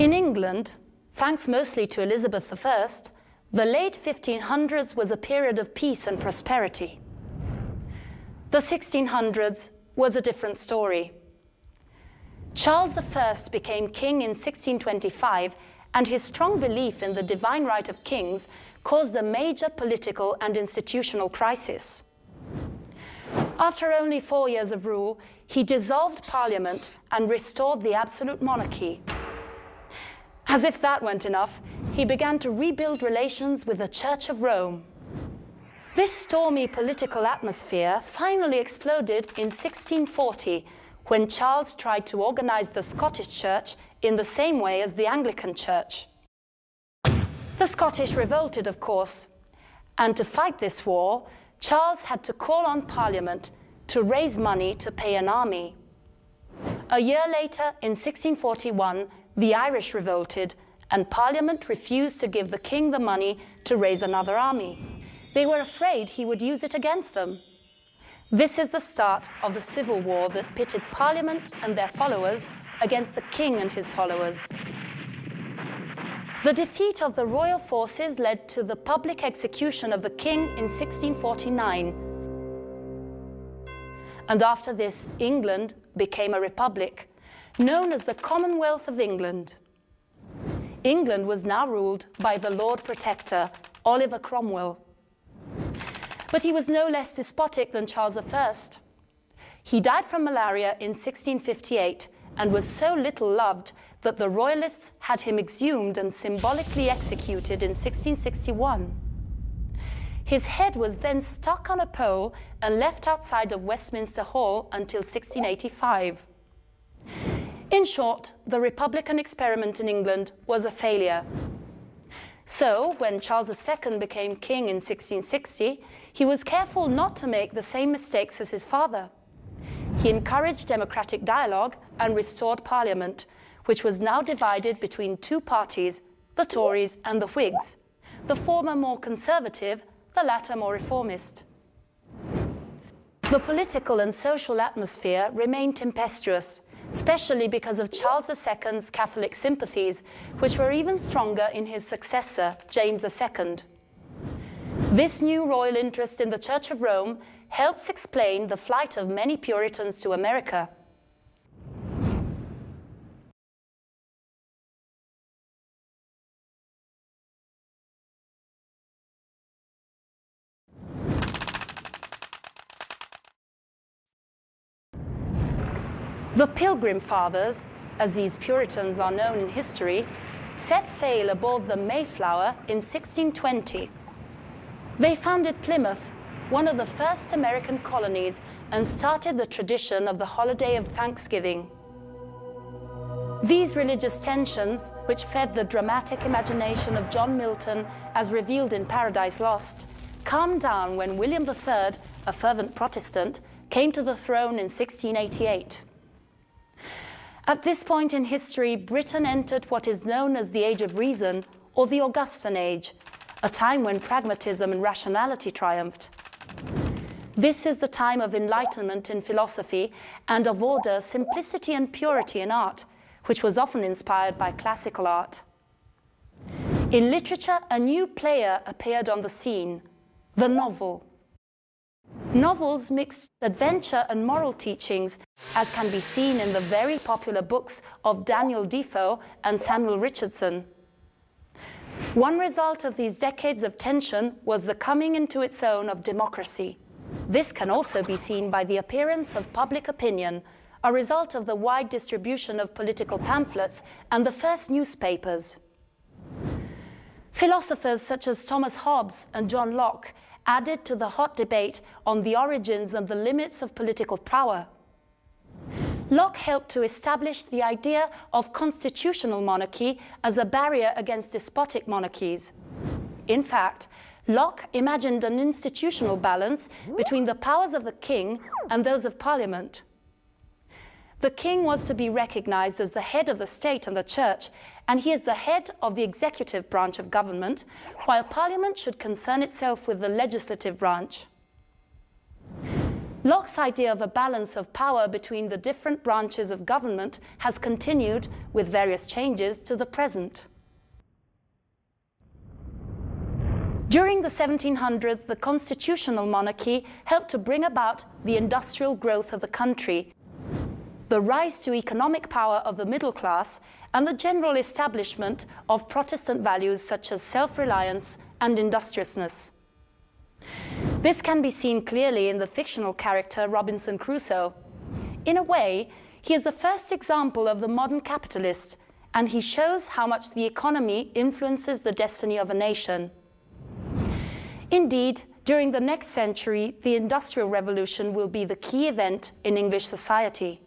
In England, thanks mostly to Elizabeth I, the late 1500s was a period of peace and prosperity. The 1600s was a different story. Charles I became king in 1625, and his strong belief in the divine right of kings caused a major political and institutional crisis. After only 4 years of rule, he dissolved Parliament and restored the absolute monarchy. As if that weren't enough, he began to rebuild relations with the Church of Rome. This stormy political atmosphere finally exploded in 1640, when Charles tried to organize the Scottish Church in the same way as the Anglican Church. The Scottish revolted, of course, and to fight this war, Charles had to call on Parliament to raise money to pay an army. A year later, in 1641, the Irish revolted, and Parliament refused to give the king the money to raise another army. They were afraid he would use it against them. This is the start of the civil war that pitted Parliament and their followers against the king and his followers. The defeat of the royal forces led to the public execution of the king in 1649. And after this, England became a republic, known as the Commonwealth of England. England was now ruled by the Lord Protector, Oliver Cromwell. But he was no less despotic than Charles I. He died from malaria in 1658 and was so little loved that the royalists had him exhumed and symbolically executed in 1661. His head was then stuck on a pole and left outside of Westminster Hall until 1685. In short, the Republican experiment in England was a failure. So, when Charles II became king in 1660, he was careful not to make the same mistakes as his father. He encouraged democratic dialogue and restored Parliament, which was now divided between two parties, the Tories and the Whigs, the former more conservative, the latter more reformist. The political and social atmosphere remained tempestuous, especially because of Charles II's Catholic sympathies, which were even stronger in his successor, James II. This new royal interest in the Church of Rome helps explain the flight of many Puritans to America. The Pilgrim Fathers, as these Puritans are known in history, set sail aboard the Mayflower in 1620. They founded Plymouth, one of the first American colonies, and started the tradition of the holiday of Thanksgiving. These religious tensions, which fed the dramatic imagination of John Milton as revealed in Paradise Lost, calmed down when William III, a fervent Protestant, came to the throne in 1688. At this point in history, Britain entered what is known as the Age of Reason, or the Augustan Age, a time when pragmatism and rationality triumphed. This is the time of enlightenment in philosophy and of order, simplicity and purity in art, which was often inspired by classical art. In literature, a new player appeared on the scene, the novel. Novels mixed adventure and moral teachings, as can be seen in the very popular books of Daniel Defoe and Samuel Richardson. One result of these decades of tension was the coming into its own of democracy. This can also be seen by the appearance of public opinion, a result of the wide distribution of political pamphlets and the first newspapers. Philosophers such as Thomas Hobbes and John Locke added to the hot debate on the origins and the limits of political power. Locke helped to establish the idea of constitutional monarchy as a barrier against despotic monarchies. In fact, Locke imagined an institutional balance between the powers of the king and those of Parliament. The king was to be recognized as the head of the state and the church, and he is the head of the executive branch of government, while Parliament should concern itself with the legislative branch. Locke's idea of a balance of power between the different branches of government has continued, with various changes, to the present. During the 1700s, the constitutional monarchy helped to bring about the industrial growth of the country, the rise to economic power of the middle class, and the general establishment of Protestant values such as self-reliance and industriousness. This can be seen clearly in the fictional character Robinson Crusoe. In a way, he is the first example of the modern capitalist, and he shows how much the economy influences the destiny of a nation. Indeed, during the next century, the Industrial Revolution will be the key event in English society.